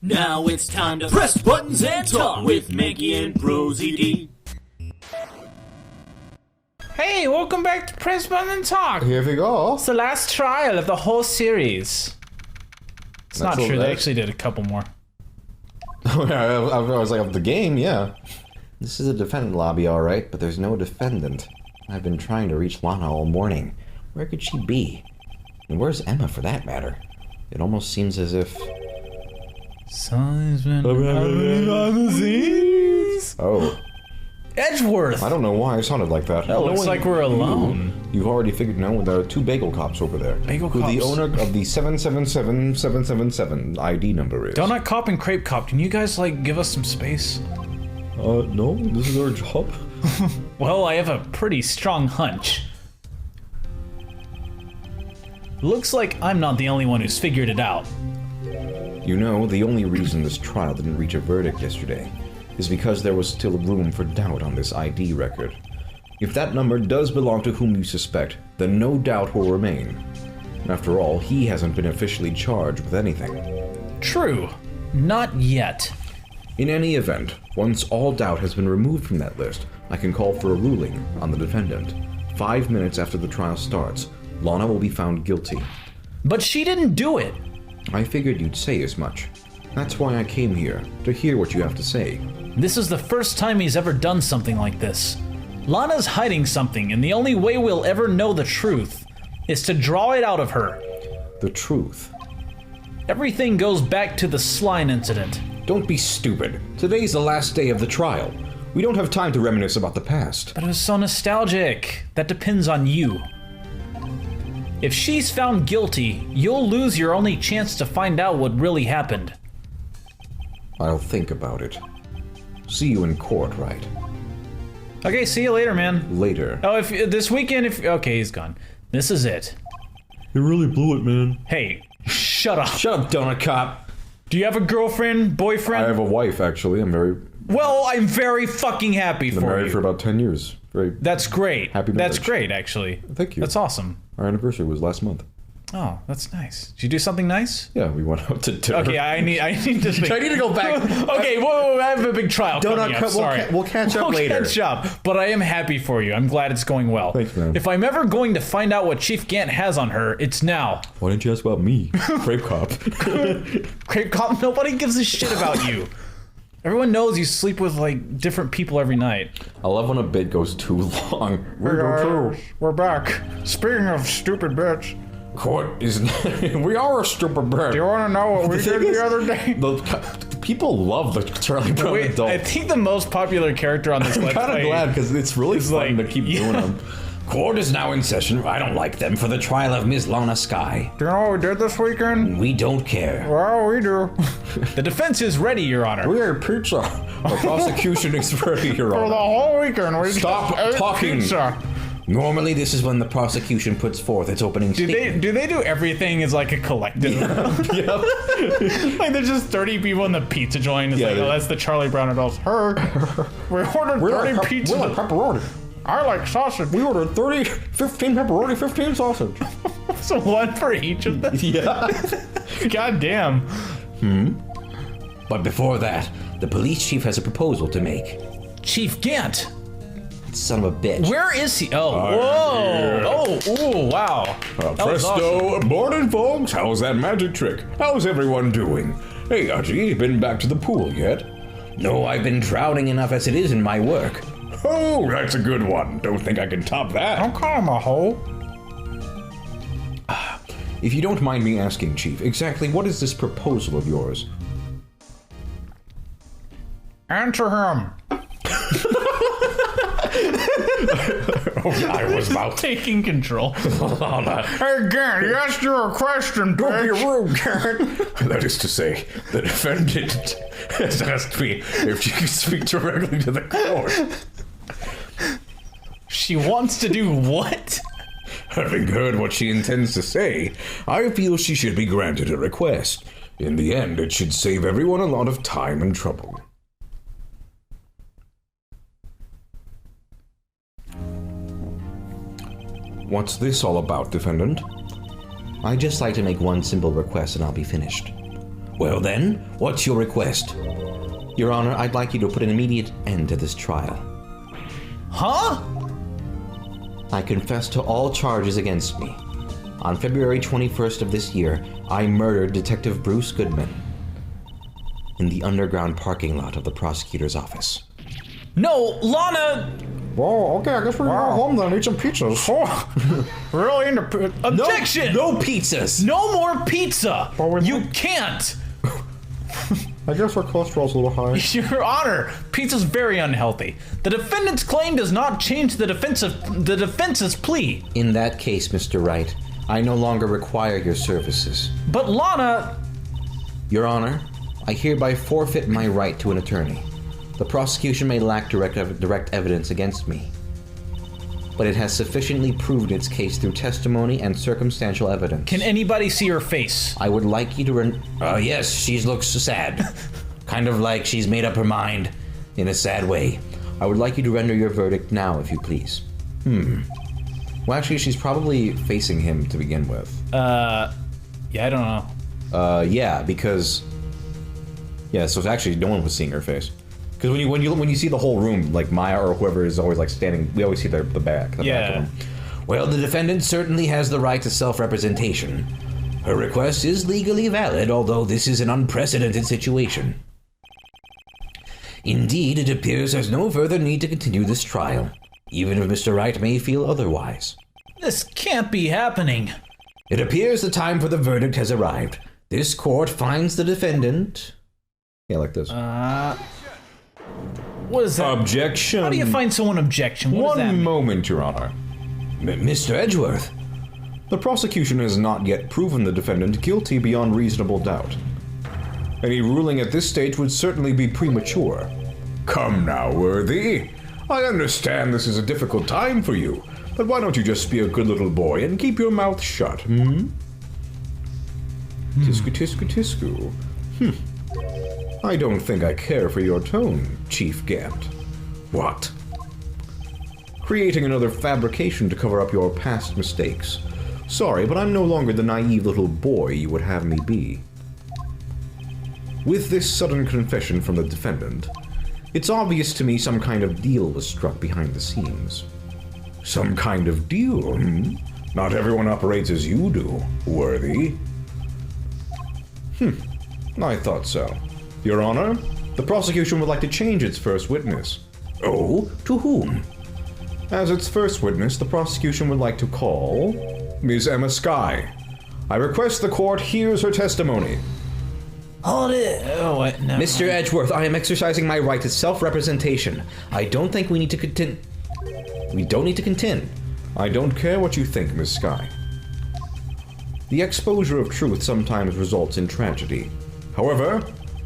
Now it's time to press buttons and talk with Manky and ProZD. Hey, welcome back to Press Button and Talk. Here we go. It's the last trial of the whole series. It's not true, they actually did a couple more. I was like, of the game, yeah. This is a defendant lobby, alright, but there's no defendant. I've been trying to reach Lana all morning. Where could she be? And where's Emma, for that matter? It almost seems as if... Sun's been on the seas. Oh. Edgeworth! I don't know why I sounded like that. It looks like we're alone. You've already figured out there are two bagel cops over there. Bagel who cops? the owner of the 777777 ID number is. Donut Cop and Crepe Cop, can you guys, like, give us some space? No, this is our job. Well, I have a pretty strong hunch. Looks like I'm not the only one who's figured it out. You know, the only reason this trial didn't reach a verdict yesterday is because there was still room for doubt on this ID record. If that number does belong to whom you suspect, then no doubt will remain. After all, he hasn't been officially charged with anything. True. Not yet. In any event, once all doubt has been removed from that list, I can call for a ruling on the defendant. 5 minutes after the trial starts, Lana will be found guilty. But she didn't do it. I figured you'd say as much. That's why I came here, to hear what you have to say. This is the first time he's ever done something like this. Lana's hiding something, and the only way we'll ever know the truth is to draw it out of her. The truth. Everything goes back to the Slime incident. Don't be stupid. Today's the last day of the trial. We don't have time to reminisce about the past. But it was so nostalgic. That depends on you. If she's found guilty, you'll lose your only chance to find out what really happened. I'll think about it. See you in court, Wright? Okay, see you later, man. Later. Oh, if this weekend, okay, he's gone. This is it. You really blew it, man. Hey, shut up. Shut up, donut cop. Do you have a girlfriend, boyfriend? I have a wife, actually. Well, I'm very fucking happy for you. Been married for about 10 years. That's great. Happy marriage. That's great, actually. Thank you. That's awesome. Our anniversary was last month. Oh, that's nice. Did you do something nice? Yeah, we went out to dinner. Okay, I need to think. I need to go back. Okay, whoa, I have a big trial coming up. Sorry. We'll catch up later. We'll catch up, but I am happy for you. I'm glad it's going well. Thanks, man. If I'm ever going to find out what Chief Gant has on her, it's now. Why didn't you ask about me? Crepe Cop. Crepe Cop? Nobody gives a shit about you. Everyone knows you sleep with, like, different people every night. I love when a bit goes too long. We're back. Speaking of stupid bits. Court is... we are a stupid bit. Do you want to know what we did the other day? People love the Charlie Brown adult. I think the most popular character on this I'm Let's kind of Play glad, because it's really fun to keep doing them. Court is now in session. I don't like them for the trial of Ms. Lana Skye. Do you know what we did this weekend? We don't care. Well, we do. The defense is ready, Your Honor. We are pizza. The prosecution is ready, Your Honor. For the whole weekend, we Stop ate talking. Pizza. Normally, this is when the prosecution puts forth its opening statement. Do they do everything as like a collective? Yep. Like there's just 30 people in the pizza joint. It's like, oh, that's the Charlie Brown adults. We ordered 30 pizzas. We like pepperoni. I like sausage. We ordered 15 pepperoni, 15 sausage. So one for each of them? Yeah. God damn. But before that, the police chief has a proposal to make. Chief Gant. Son of a bitch. Where is he? Oh, whoa. Oh, ooh, wow. That was Presto. awesome. Morning, folks. How's that magic trick? How's everyone doing? Hey, Archie, been back to the pool yet? No, I've been drowning enough as it is in my work. Oh, that's a good one. Don't think I can top that. Don't call him a hoe. If you don't mind me asking, Chief, exactly what is this proposal of yours? Answer him. I was about Taking control. Hey, Gant, he asked you a question, don't be bitch. rude, Karen. That is to say, the defendant has asked me if she can speak directly to the court. She wants to do what? Having heard what she intends to say, I feel she should be granted a request. In the end, it should save everyone a lot of time and trouble. What's this all about, defendant? I'd just like to make one simple request and I'll be finished. Well then, what's your request? Your Honor, I'd like you to put an immediate end to this trial. Huh? I confess to all charges against me. On February 21st of this year, I murdered Detective Bruce Goodman in the underground parking lot of the prosecutor's office. No, Lana! Well, okay, I guess we're gonna go home then and eat some pizzas. Really into objection! No pizzas! No more pizza! Well, You can't! I guess our cholesterol's a little high. Your Honor, pizza's very unhealthy. The defendant's claim does not change the defense's plea. In that case, Mr. Wright, I no longer require your services. But Lana... Your Honor, I hereby forfeit my right to an attorney. The prosecution may lack direct evidence against me, but it has sufficiently proved its case through testimony and circumstantial evidence. Can anybody see her face? I would like you to yes, she looks sad. Kind of like she's made up her mind in a sad way. I would like you to render your verdict now, if you please. Well, actually, she's probably facing him to begin with. Yeah, I don't know. Yeah, because... Yeah, so actually no one was seeing her face. Because when you see the whole room, like Maya or whoever is always like standing, we always see the back of them. Well, the defendant certainly has the right to self-representation. Her request is legally valid, although this is an unprecedented situation. Indeed, it appears there's no further need to continue this trial, even if Mr. Wright may feel otherwise. This can't be happening. It appears the time for the verdict has arrived. This court finds the defendant... Yeah, like this. What is that? Objection. How do you find someone objection? What does that One mean? moment, Your Honor. Mr. Edgeworth. The prosecution has not yet proven the defendant guilty beyond reasonable doubt. Any ruling at this stage would certainly be premature. Come now, Worthy. I understand this is a difficult time for you, but why don't you just be a good little boy and keep your mouth shut, Tisku, tisku, tisku. I don't think I care for your tone, Chief Gant. What? Creating another fabrication to cover up your past mistakes. Sorry, but I'm no longer the naive little boy you would have me be. With this sudden confession from the defendant, it's obvious to me some kind of deal was struck behind the scenes. Some kind of deal, Not everyone operates as you do, Worthy. I thought so. Your Honor, the prosecution would like to change its first witness. Oh, to whom? As its first witness, the prosecution would like to call Ms. Emma Skye. I request the court hears her testimony. Hold it. Oh, wait, no. Mr. Edgeworth, I am exercising my right to self-representation. I don't think we need to contend. We don't need to contend. I don't care what you think, Ms. Skye. The exposure of truth sometimes results in tragedy. However,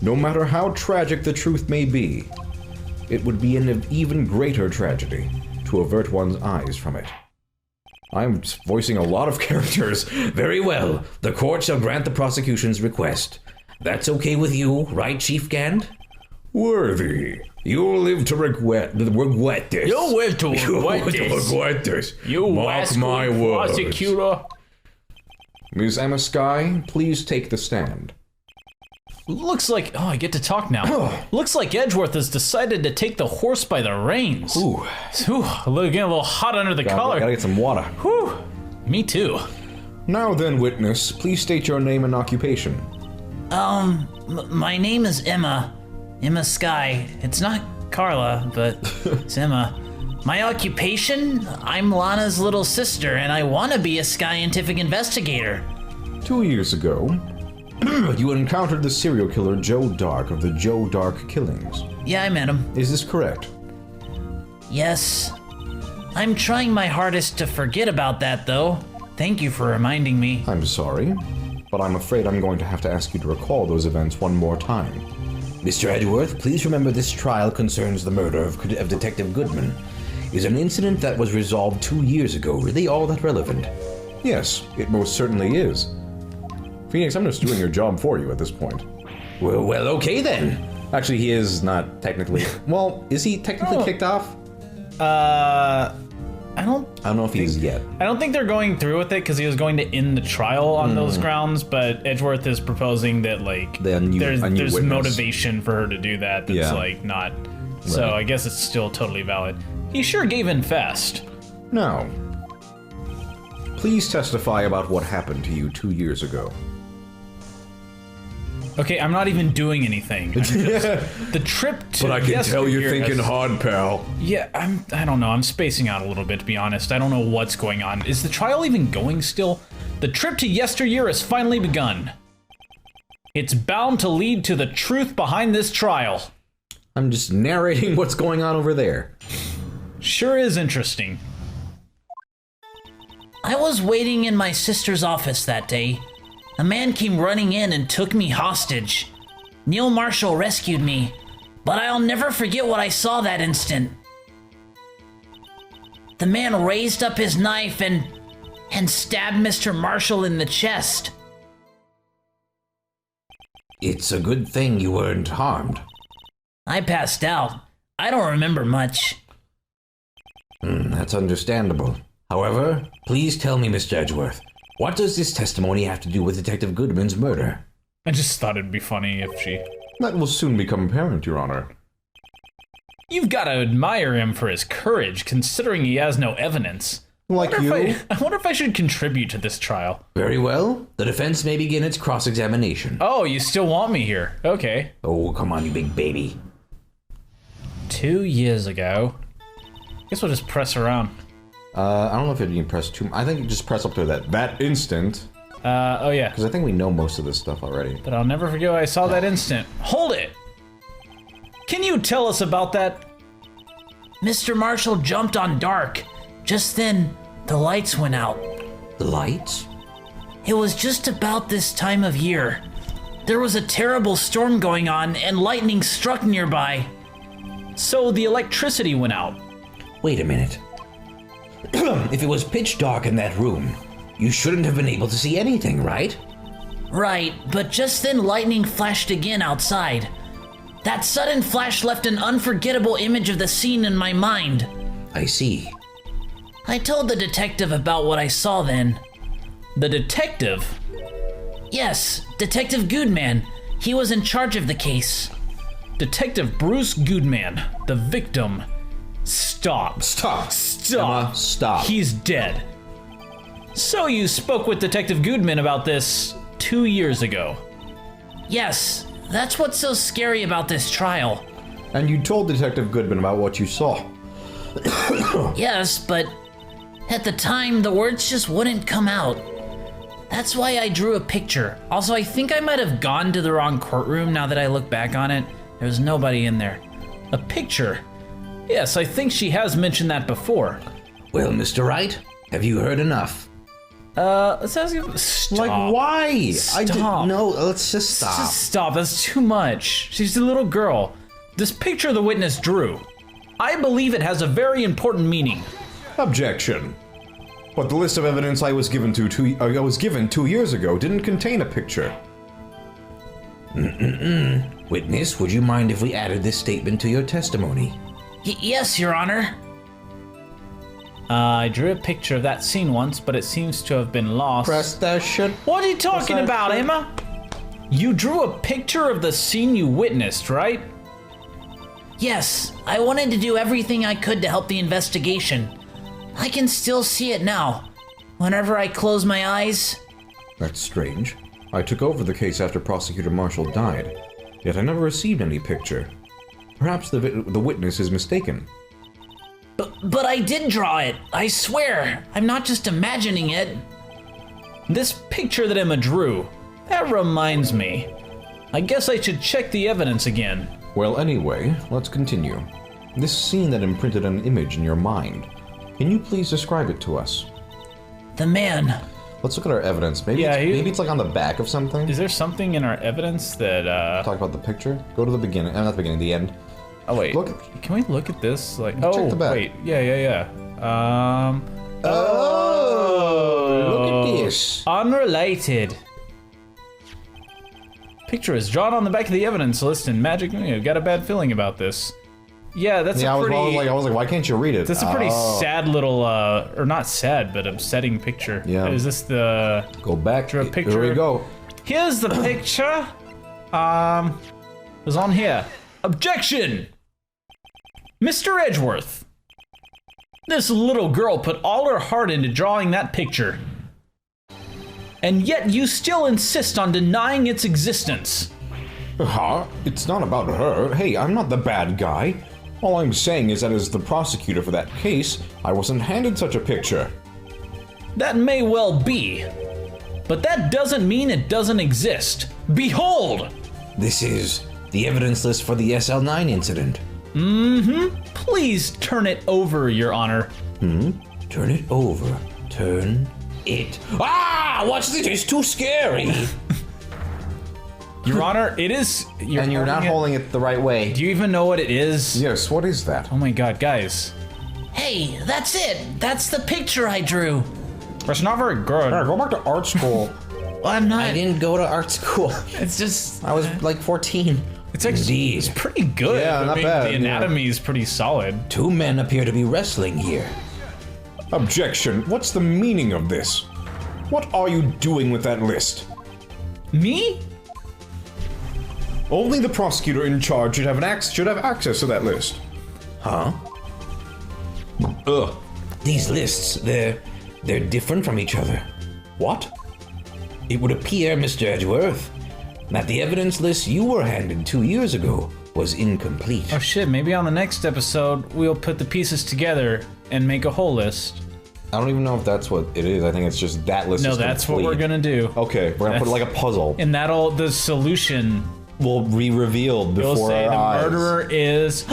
no matter how tragic the truth may be, it would be an even greater tragedy to avert one's eyes from it. I'm voicing a lot of characters. Very well. The court shall grant the prosecution's request. That's okay with you, right, Chief Gant? Worthy, you'll live to regret this. You'll live to regret this. You mark my words. prosecutor. Ms. Emma Skye, please take the stand. Looks like... Oh, I get to talk now. Looks like Edgeworth has decided to take the horse by the reins. Ooh. Getting a little hot under the collar. Gotta get some water. Whew. Me too. Now then, witness, please state your name and occupation. My name is Emma. Emma Skye. It's not Carla, but it's Emma. My occupation? I'm Lana's little sister, and I want to be a scientific investigator. 2 years ago, you encountered the serial killer Joe Dark of the Joe Dark killings. Yeah, I met him. Is this correct? Yes. I'm trying my hardest to forget about that, though. Thank you for reminding me. I'm sorry, but I'm afraid I'm going to have to ask you to recall those events one more time. Mr. Edgeworth, please remember this trial concerns the murder of Detective Goodman. Is an incident that was resolved 2 years ago really all that relevant? Yes, it most certainly is. Phoenix, I'm just doing your job for you at this point. Well, okay then. Actually, he is not technically... Well, is he technically kicked off? I don't know if he is yet. I don't think they're going through with it because he was going to end the trial on those grounds, but Edgeworth is proposing that, like, there's witness. Motivation for her to do that that's, like, not... So I guess it's still totally valid. He sure gave in fast. Now, please testify about what happened to you 2 years ago. Okay, I'm not even doing anything. The trip to But I can tell you're yesteryear thinking hard, pal. Yeah, I don't know. I'm spacing out a little bit, to be honest. I don't know what's going on. Is the trial even going still? The trip to yesteryear has finally begun. It's bound to lead to the truth behind this trial. I'm just narrating what's going on over there. Sure is interesting. I was waiting in my sister's office that day. A man came running in and took me hostage. Neil Marshall rescued me, but I'll never forget what I saw that instant. The man raised up his knife and stabbed Mr. Marshall in the chest. It's a good thing you weren't harmed. I passed out. I don't remember much. That's understandable. However, please tell me, Mr. Edgeworth, what does this testimony have to do with Detective Goodman's murder? I just thought it'd be funny if she... That will soon become apparent, Your Honor. You've got to admire him for his courage, considering he has no evidence. Like you? I wonder if I should contribute to this trial. Very well. The defense may begin its cross-examination. Oh, you still want me here. Okay. Oh, come on, you big baby. 2 years ago. Guess we'll just press around. I don't know if you can press too... I think you just press up to that instant. Oh yeah. Because I think we know most of this stuff already. But I'll never forget what I saw that instant. Hold it! Can you tell us about that? Mr. Marshall jumped on Dark. Just then, the lights went out. The lights? It was just about this time of year. There was a terrible storm going on and lightning struck nearby. So the electricity went out. Wait a minute. If it was pitch dark in that room, you shouldn't have been able to see anything, right? Right, but just then lightning flashed again outside. That sudden flash left an unforgettable image of the scene in my mind. I see. I told the detective about what I saw then. The detective? Yes, Detective Goodman. He was in charge of the case. Detective Bruce Goodman, the victim. Stop. Stop. Stop. Emma, stop. He's dead. So you spoke with Detective Goodman about this 2 years ago. Yes, that's what's so scary about this trial. And you told Detective Goodman about what you saw. Yes, but at the time, the words just wouldn't come out. That's why I drew a picture. Also, I think I might have gone to the wrong courtroom now that I look back on it. There's nobody in there. A picture? Yes, I think she has mentioned that before. Well, Mr. Wright, have you heard enough? Let's ask you... Stop. Like, why? Stop. No, let's just stop. Just stop, that's too much. She's a little girl. This picture the witness drew, I believe it has a very important meaning. Objection. But the list of evidence I was given 2 years ago didn't contain a picture. Witness, would you mind if we added this statement to your testimony? Yes, Your Honor. I drew a picture of that scene once, but it seems to have been lost. Press that shit. What are you talking that about, shit? Emma? You drew a picture of the scene you witnessed, right? Yes, I wanted to do everything I could to help the investigation. I can still see it now. Whenever I close my eyes. That's strange. I took over the case after Prosecutor Marshall died, yet I never received any picture. Perhaps the witness is mistaken. But I did draw it. I swear. I'm not just imagining it. This picture that Emma drew, that reminds me. I guess I should check the evidence again. Well, anyway, let's continue. This scene that imprinted an image in your mind. Can you please describe it to us? The man. Let's look at our evidence. Maybe it's like on the back of something. Is there something in our evidence that, Talk about the picture? Go to the beginning. Not the beginning, the end. Oh, wait. Can we look at this? Like, check the back. Wait. Yeah. Look at this. Unrelated. Picture is drawn on the back of the evidence list and magic. Got a bad feeling about this. Yeah, that's Yeah, a pretty... I was like, why can't you read it? That's a pretty sad little, or not sad, but upsetting picture. Yeah. Is this the... Go back. to a picture? Here we go. Here's the picture. It was on here. Objection! Mr. Edgeworth. This little girl put all her heart into drawing that picture. And yet you still insist on denying its existence. Huh? It's not about her. Hey, I'm not the bad guy. All I'm saying is that as the prosecutor for that case, I wasn't handed such a picture. That may well be. But that doesn't mean it doesn't exist. Behold! This is the evidence list for the SL9 incident. Please turn it over, Your Honor. Turn it over. Turn it. Ah! What's this? It's too scary. Your Honor, it is... And you're not holding it the right way. Do you even know what it is? Yes, what is that? Oh my god, guys. Hey, that's it. That's the picture I drew. That's not very good. Go back to art school. Well, I'm not. I didn't go to art school. It's just. I was like 14. It's actually it's pretty good. Yeah, not bad, The anatomy is pretty solid. Two men appear to be wrestling here. Objection. What's the meaning of this? What are you doing with that list? Me? Only the prosecutor in charge should have access to that list. Huh? Ugh. These lists, they're different from each other. What? It would appear, Mr. Edgeworth, that the evidence list you were handed 2 years ago was incomplete. Oh shit, maybe on the next episode we'll put the pieces together and make a whole list. I don't even know if that's what it is. I think it's just that list No, is that's complete. what we're gonna do. Okay, we're gonna put it like a puzzle. And the solution Will be revealed will before say our the eyes. murderer is...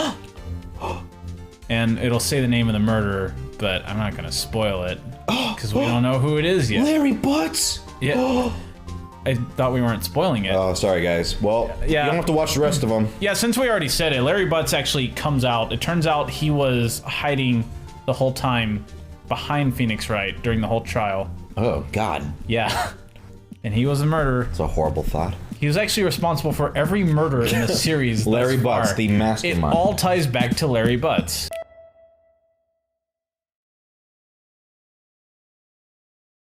and it'll say the name of the murderer, but I'm not gonna spoil it. Because we don't know who it is yet. Larry Butts! Yeah. I thought we weren't spoiling it. Oh, sorry guys. Well, Yeah. you don't have to watch the rest of them. Yeah, since we already said it, Larry Butts actually comes out. It turns out he was hiding the whole time behind Phoenix Wright during the whole trial. Oh, God. Yeah. And he was a murderer. It's a horrible thought. He was actually responsible for every murder in the series. Larry thus Butts, far. the mastermind. It all ties back to Larry Butts.